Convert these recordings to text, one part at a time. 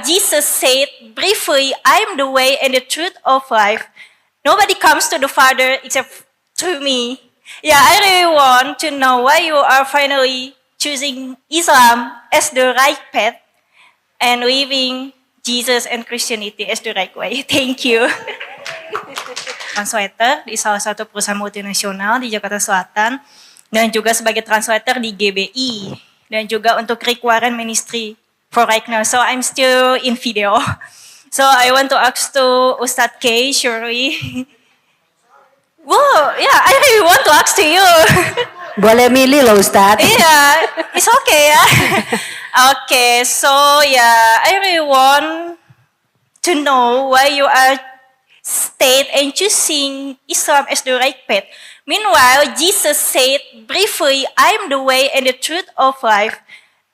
Jesus said briefly, I am the way and the truth of life. Nobody comes to the Father except through me. Yeah, I really want to know why you are finally choosing Islam as the right path and leaving Jesus and Christianity as the right way. Thank you. Translator di salah satu perusahaan multinasional di Jakarta Selatan dan juga sebagai translator di GBI dan juga untuk requirement ministry for right now. So I'm still in video. So I want to ask to Ustadz K, Shuri. Wow, yeah, I really want to ask to you. Boleh milih loh Ustadz. Yeah, it's okay ya. Okay, so yeah, I really want to know why you are stayed and choosing Islam as the right path. Meanwhile, Jesus said briefly, I am the way and the truth of life.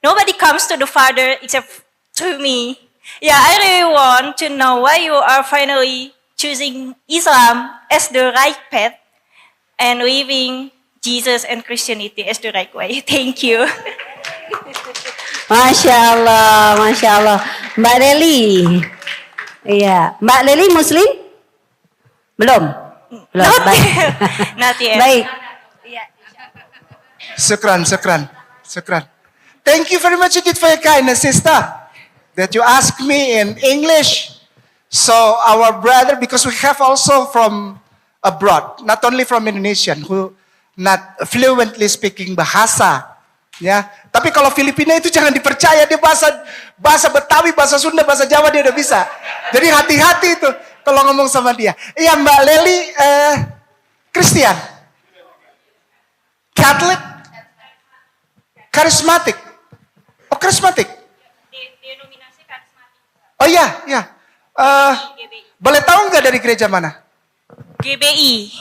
Nobody comes to the Father except through me. Yeah, I really want to know why you are finally choosing Islam as the right path and leaving Jesus and Christianity as the right way. Thank you. Masya Allah. Mbak Leli. Iya, Mbak Leli Muslim? Belum. Baik. Not yet. Baik. Syukran. Thank you very much indeed for your kindness, sister. That you ask me in English. So our brother, because we have also from abroad, not only from Indonesian, who not fluently speaking bahasa. Ya, tapi kalau Filipina itu jangan dipercaya, dia bahasa Betawi, bahasa Sunda, bahasa Jawa dia udah bisa. Jadi hati-hati itu kalau ngomong sama dia. Iya, Mbak Leli, Kristen, Catholic, karismatik. Oh, karismatik. Denominasi karismatik. Oh iya. Boleh tahu nggak dari gereja mana? GBI.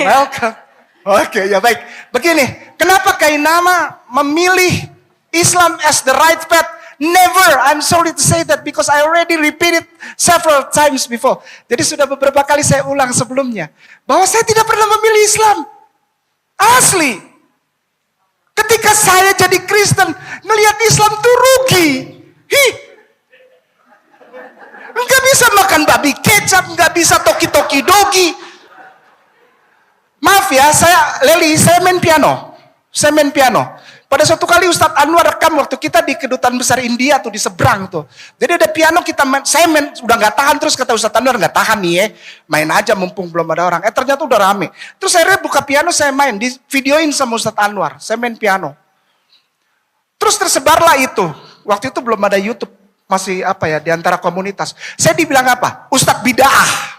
Welcome. Oke, ya baik. Begini, kenapa Kainama memilih Islam as the right path? Never. I'm sorry to say that because I already repeated several times before. Jadi sudah beberapa kali saya ulang sebelumnya. Bahwa saya tidak pernah memilih Islam. Asli. Ketika saya jadi Kristen, melihat Islam tuh rugi. Nggak bisa makan babi kecap, nggak bisa toki-toki dogi. Maaf ya, saya main piano. Pada suatu kali Ustadz Anwar rekam waktu kita di Kedutaan Besar India tuh di seberang tuh. Jadi ada piano saya main, udah nggak tahan, terus kata Ustadz Anwar nggak tahan nih ya, main aja mumpung belum ada orang. Ternyata udah rame. Terus saya buka piano, saya main, di videoin sama Ustadz Anwar, saya main piano. Terus tersebarlah itu. Waktu itu belum ada YouTube, masih di antara komunitas. Saya dibilang apa? Ustadz Bid'ah.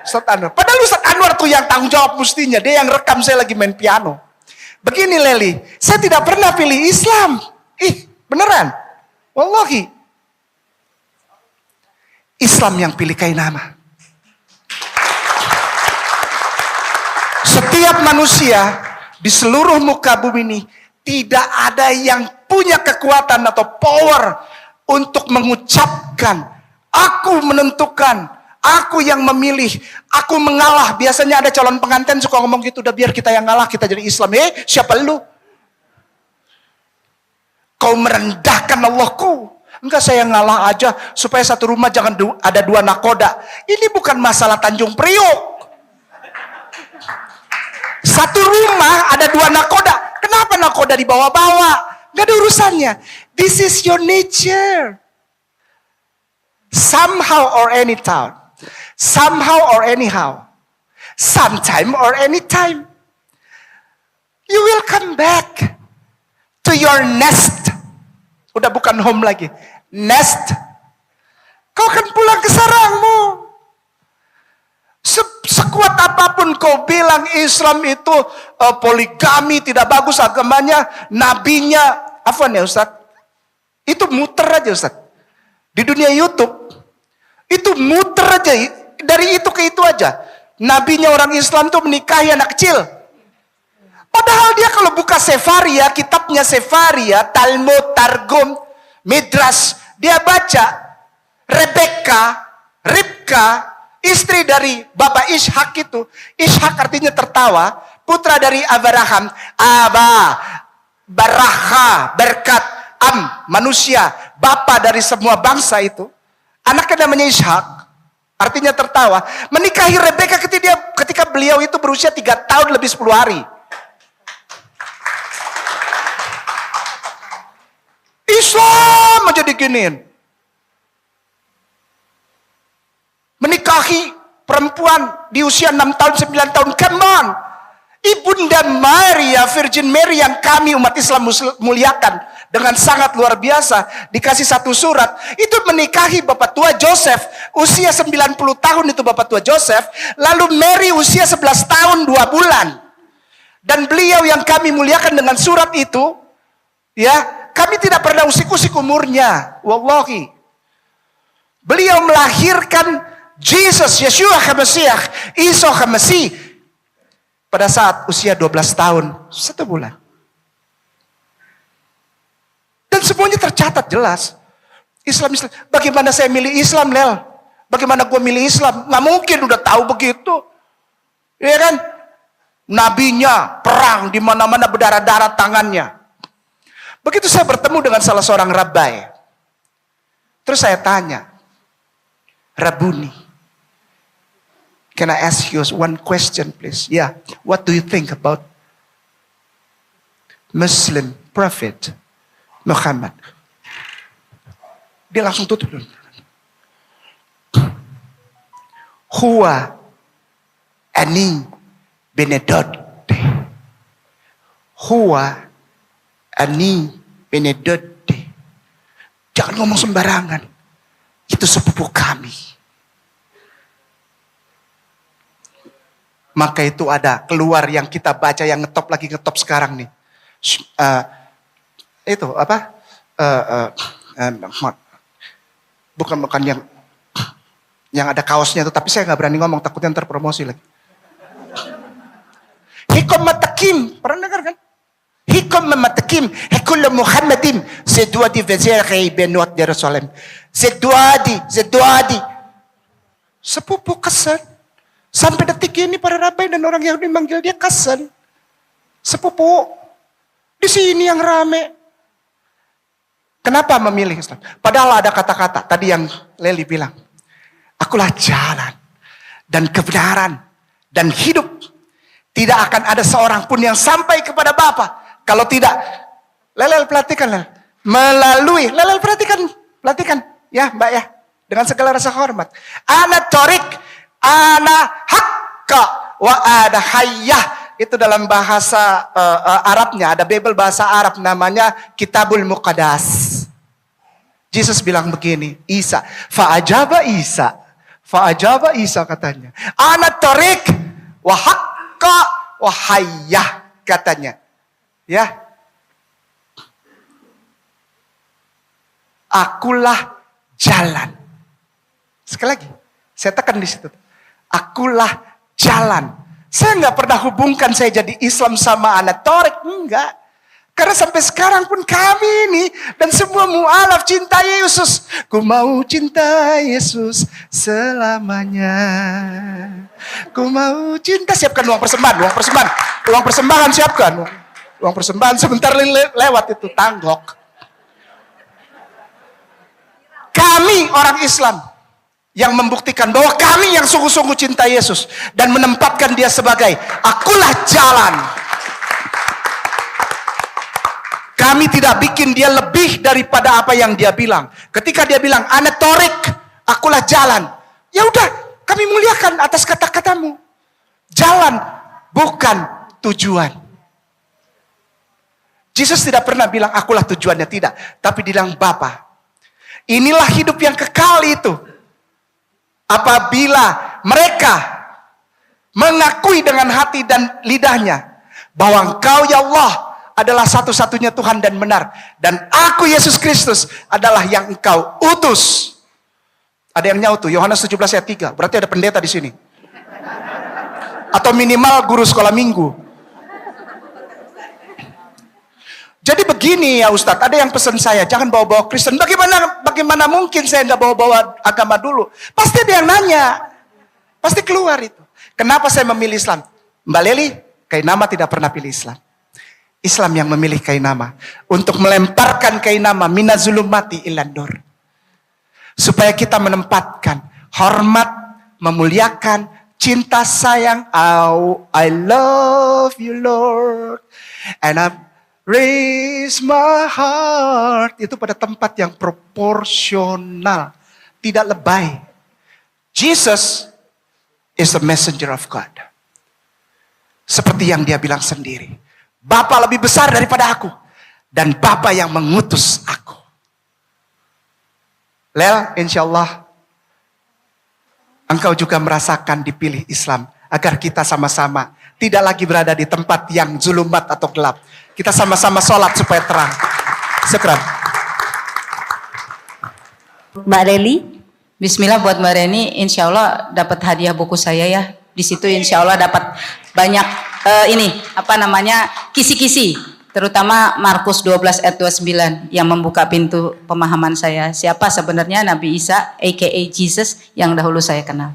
Ustadz Anwar. Padahal Ustadz Anwar tuh yang tanggung jawab mestinya. Dia yang rekam saya lagi main piano. Begini Leli, saya tidak pernah pilih Islam. Beneran. Wallahi. Islam yang pilih Kainama. Setiap manusia di seluruh muka bumi ini tidak ada yang punya kekuatan atau power untuk mengucapkan, aku menentukan, aku yang memilih, aku mengalah. Biasanya ada calon pengantin suka ngomong gitu, udah biar kita yang ngalah, kita jadi Islam. Siapa lu? Kau merendahkan Allahku. Enggak, saya ngalah aja supaya satu rumah jangan ada dua nakoda. Ini bukan masalah Tanjung Priok. Satu rumah ada dua nakoda. Kenapa nakoda dibawa-bawa? Gak ada urusannya. This is your nature. Somehow or anytime. Somehow or anyhow. Sometime or anytime. You will come back to your nest. Udah bukan home lagi. Nest. Kau akan pulang ke sarangmu. Sekuat apapun kau bilang Islam itu poligami, tidak bagus agamanya, nabinya, apa ya Ustaz? Itu muter aja Ustaz. Di dunia YouTube, itu muter aja. Dari itu ke itu aja. Nabinya orang Islam tuh menikahi anak kecil. Padahal dia kalau buka Sefaria, kitabnya Sefaria, Talmud, Targum, Midrash, dia baca Ribka, istri dari Bapak Ishak itu. Ishak artinya tertawa, putra dari Abraham. Baraha, berkat. manusia, bapa dari semua bangsa itu. Anaknya namanya Ishak, artinya tertawa. Menikahi Rebeka ketika beliau itu berusia 3 tahun lebih 10 hari. Islam aja diginiin. Menikahi perempuan di usia 6 tahun, 9 tahun. Come on. Ibunda Maria, Virgin Mary yang kami umat Islam muliakan dengan sangat luar biasa. Dikasih satu surat. Itu menikahi Bapak tua Joseph. Usia 90 tahun itu Bapak tua Joseph. Lalu Mary usia 11 tahun 2 bulan. Dan beliau yang kami muliakan dengan surat itu. Ya, kami tidak pernah usik-usik umurnya. Wallahi. Beliau melahirkan Jesus, Yeshua HaMashiach, Isa HaMasih pada saat usia 12 tahun, 1 bulan. Dan semuanya tercatat jelas. Islam. Bagaimana saya milih Islam, Lel? Bagaimana gue milih Islam? Nggak mungkin udah tahu begitu. Iya kan? Nabinya perang di mana-mana berdarah-darah tangannya. Begitu saya bertemu dengan salah seorang rabai. Terus saya tanya, Rabuni, can I ask you one question, please? Yeah. What do you think about Muslim Prophet Muhammad? Dia langsung tutup. Huwa ani benedote. Huwa ani benedote. Jangan ngomong sembarangan. Itu sepupu kami. Maka itu ada keluar yang kita baca yang ngetop sekarang nih. Itu apa? Bukan yang ada kaosnya itu, tapi saya nggak berani ngomong takutnya ntar promosi lagi. Hikom matakim, pernah dengar kan? Hikom matakim, hekul Muhammadin, seduadi vezeri benot Yerusalem, seduadi, sepupu kesan. Sampai detik ini para rabai dan orang Yahudi manggil dia Kasan. Sepupu. Di sini yang rame. Kenapa memilih Islam? Padahal ada kata-kata tadi yang Leli bilang. Akulah jalan dan kebenaran dan hidup. Tidak akan ada seorang pun yang sampai kepada Bapa kalau tidak. Lelel perhatikan, Lel. Melalui. Lelel perhatikan. Ya Mbak ya. Dengan segala rasa hormat. Ana torik. Ana hakka wa ada hayyah. Itu dalam bahasa Arabnya. Ada Bible bahasa Arab namanya Kitabul Muqaddas. Yesus bilang begini. Fa'ajaba Isa katanya. Ana tarik wa hakka wa hayyah katanya. Ya. Akulah jalan. Sekali lagi. Saya tekan di situ. Akulah jalan. Saya nggak pernah hubungkan saya jadi Islam sama anak Torik. Enggak. Karena sampai sekarang pun kami ini dan semua mu'alaf cinta Yesus. Ku mau cinta Yesus selamanya. Ku mau cinta. Siapkan uang persembahan siapkan. Uang persembahan sebentar lewat itu tanggok. Kami orang Islam yang membuktikan bahwa kami yang sungguh-sungguh cinta Yesus dan menempatkan dia sebagai akulah jalan. Kami tidak bikin dia lebih daripada apa yang dia bilang. Ketika dia bilang ana torik, akulah jalan. Ya udah, kami muliakan atas kata-katamu. Jalan bukan tujuan. Yesus tidak pernah bilang akulah tujuannya, tidak, tapi dia bilang Bapa. Inilah hidup yang kekal itu. Apabila mereka mengakui dengan hati dan lidahnya bahwa Engkau ya Allah adalah satu-satunya Tuhan dan benar, dan aku Yesus Kristus adalah yang Engkau utus. Ada yang nyautu Yohanes 17 ayat 3. Berarti ada pendeta di sini. Atau minimal guru sekolah minggu. Jadi begini ya Ustadz, ada yang pesan saya, jangan bawa-bawa Kristen. Bagaimana mungkin saya nggak bawa-bawa agama dulu? Pasti ada yang nanya. Pasti keluar itu. Kenapa saya memilih Islam? Mbak Leli, kayak nama tidak pernah pilih Islam. Islam yang memilih Kainama untuk melemparkan Kainama minazulumati ilan nur. Supaya kita menempatkan hormat, memuliakan, cinta sayang. Oh, I love you Lord. And I raise my heart. Itu pada tempat yang proporsional. Tidak lebay. Jesus is the messenger of God. Seperti yang dia bilang sendiri. Bapa lebih besar daripada aku. Dan Bapa yang mengutus aku. Lel, insya Allah engkau juga merasakan dipilih Islam. Agar kita sama-sama tidak lagi berada di tempat yang zulumat atau gelap. Kita sama-sama sholat supaya terang. Sekran. Mbak Leli. Bismillah buat Mbak Reni, insya Allah dapat hadiah buku saya ya. Di situ insya Allah dapat banyak kisi-kisi. Terutama Markus 12 ayat 29 yang membuka pintu pemahaman saya. Siapa sebenarnya Nabi Isa, aka Jesus yang dahulu saya kenal.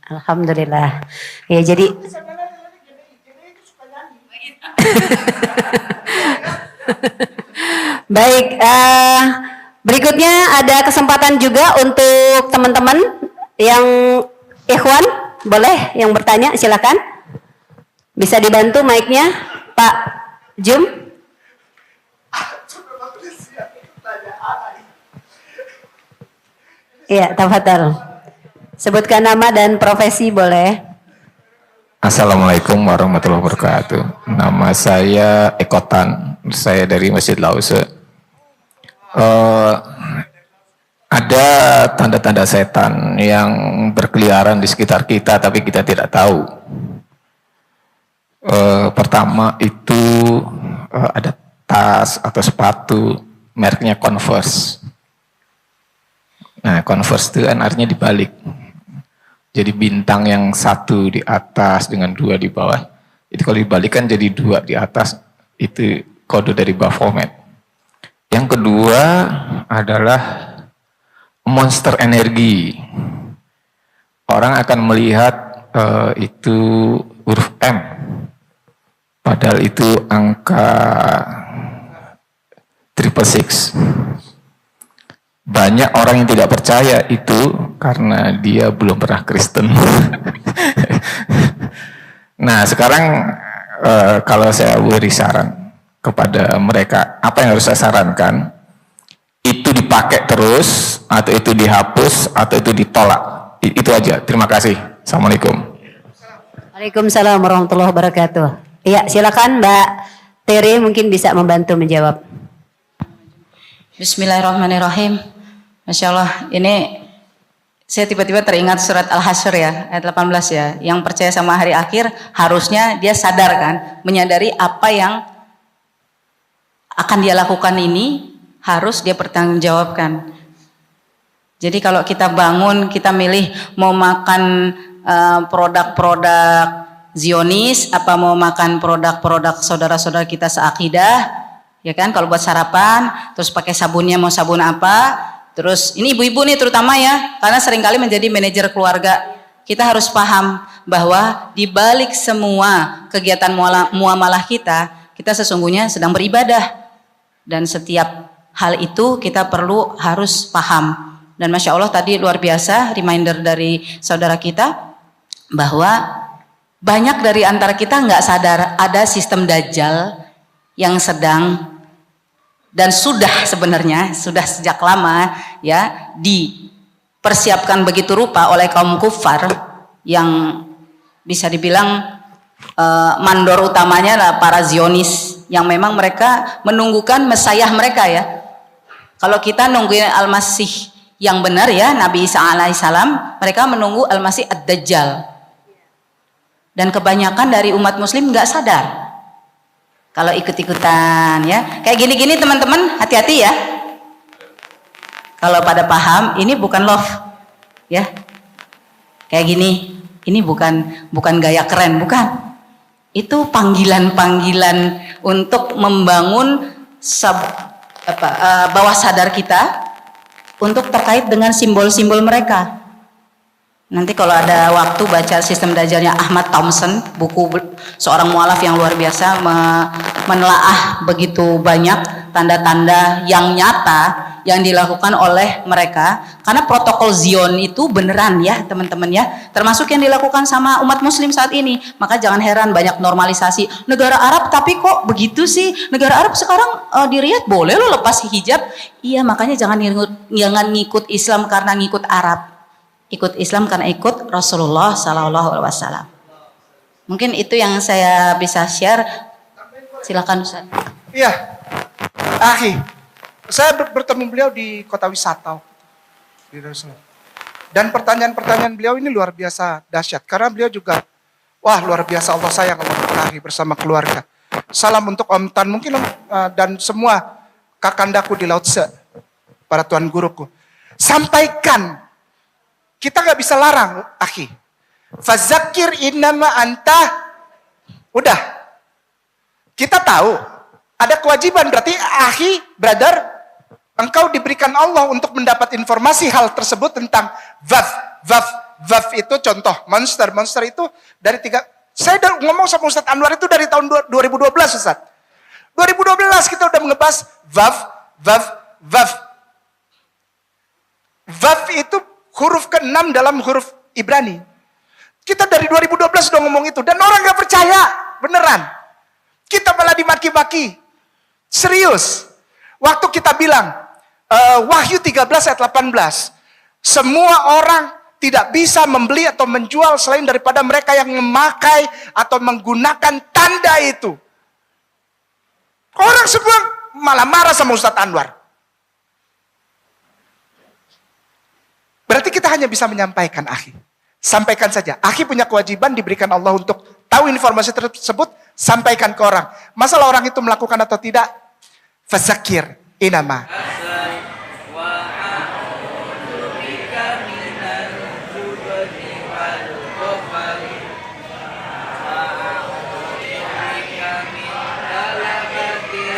Alhamdulillah. Ya jadi. Baik. Berikutnya ada kesempatan juga untuk teman-teman yang ikhwan, boleh yang bertanya silakan. Bisa dibantu mic-nya, Pak Jum. Iya, tafadhal. Sebutkan nama dan profesi boleh. Assalamualaikum warahmatullahi wabarakatuh. Nama saya Ekotan, saya dari Masjid Lause. Ada tanda-tanda setan yang berkeliaran di sekitar kita tapi kita tidak tahu. Pertama itu ada tas atau sepatu mereknya Converse. Nah, Converse itu kan artinya dibalik. Jadi bintang yang satu di atas dengan dua di bawah. Itu kalau dibalikan jadi dua di atas, itu kode dari Baphomet. Yang kedua adalah monster energi. Orang akan melihat itu huruf M. Padahal itu angka 666. Banyak orang yang tidak percaya itu karena dia belum pernah Kristen. Nah sekarang kalau saya beri saran kepada mereka, apa yang harus saya sarankan? Itu dipakai terus, atau itu dihapus, atau itu ditolak. Itu aja. Terima kasih. Assalamualaikum. Waalaikumsalam warahmatullahi wabarakatuh. Iya, silakan Mbak Tere mungkin bisa membantu menjawab. Bismillahirrahmanirrahim. Masya Allah, ini saya tiba-tiba teringat surat Al-Hasyr ya, ayat 18 ya. Yang percaya sama hari akhir, harusnya dia sadar kan, menyadari apa yang akan dia lakukan ini harus dia pertanggungjawabkan. Jadi kalau kita bangun, kita milih mau makan produk-produk Zionis, apa mau makan produk-produk saudara-saudara kita seakidah, ya kan? Kalau buat sarapan, terus pakai sabunnya mau sabun apa? Terus ini ibu-ibu nih terutama ya, karena seringkali menjadi manajer keluarga. Kita harus paham bahwa di balik semua kegiatan muamalah kita sesungguhnya sedang beribadah. Dan setiap hal itu kita perlu harus paham. Dan Masya Allah tadi luar biasa reminder dari saudara kita bahwa banyak dari antara kita nggak sadar ada sistem dajjal yang sedang dan sudah sebenarnya sudah sejak lama ya dipersiapkan begitu rupa oleh kaum kufar yang bisa dibilang mandor utamanya adalah para Zionis yang memang mereka menunggukan Mesias mereka ya. Kalau kita nungguin Al-Masih yang benar ya, Nabi Isa alaihissalam, mereka menunggu Al-Masih Ad-Dajjal. Dan kebanyakan dari umat muslim nggak sadar kalau ikut-ikutan ya. Kayak gini-gini teman-teman, hati-hati ya. Kalau pada paham, ini bukan love ya. Kayak gini, ini bukan gaya keren, bukan. Itu panggilan-panggilan untuk membangun bawah sadar kita untuk terkait dengan simbol-simbol mereka. Nanti kalau ada waktu baca sistem Dajjalnya Ahmad Thompson, seorang mualaf yang luar biasa menelaah begitu banyak tanda-tanda yang nyata yang dilakukan oleh mereka. Karena protokol Zion itu beneran ya teman-teman ya, termasuk yang dilakukan sama umat muslim saat ini. Maka jangan heran banyak normalisasi. Negara Arab tapi kok begitu sih? Negara Arab sekarang di Riyadh boleh lo lepas hijab. Iya, makanya jangan ngikut Islam karena ngikut Arab. Ikut Islam karena ikut Rasulullah Sallallahu Alaihi Wasallam. Mungkin itu yang saya bisa share. Silakan Ustaz. Iya, Akhi, saya bertemu beliau di kota wisata di Darussalam. Dan pertanyaan-pertanyaan beliau ini luar biasa dahsyat. Karena beliau juga, wah luar biasa Allah sayang sama Akhi bersama keluarga. Salam untuk Om Tan mungkin dan semua kakandaku di Laut Se, para tuan guruku. Sampaikan. Kita nggak bisa larang, Akhi. Fazakir innama anta. Udah. Kita tahu. Ada kewajiban. Berarti, Akhi, brother, engkau diberikan Allah untuk mendapat informasi hal tersebut tentang Vaf. Vaf itu contoh. Monster itu dari 3. Saya udah ngomong sama Ustadz Anwar itu dari tahun 2012, Ustadz. 2012 kita udah ngebahas Vaf. Vaf itu huruf ke-6 dalam huruf Ibrani. Kita dari 2012 udah ngomong itu. Dan orang gak percaya. Beneran. Kita malah dimaki-maki. Serius. Waktu kita bilang, Wahyu 13 ayat 18. Semua orang tidak bisa membeli atau menjual selain daripada mereka yang memakai atau menggunakan tanda itu. Orang semua malah marah sama Ustadz Anwar. Berarti kita hanya bisa menyampaikan, Akhi. Sampaikan saja. Akhi punya kewajiban diberikan Allah untuk tahu informasi tersebut, sampaikan ke orang. Masalah orang itu melakukan atau tidak, fazakir inama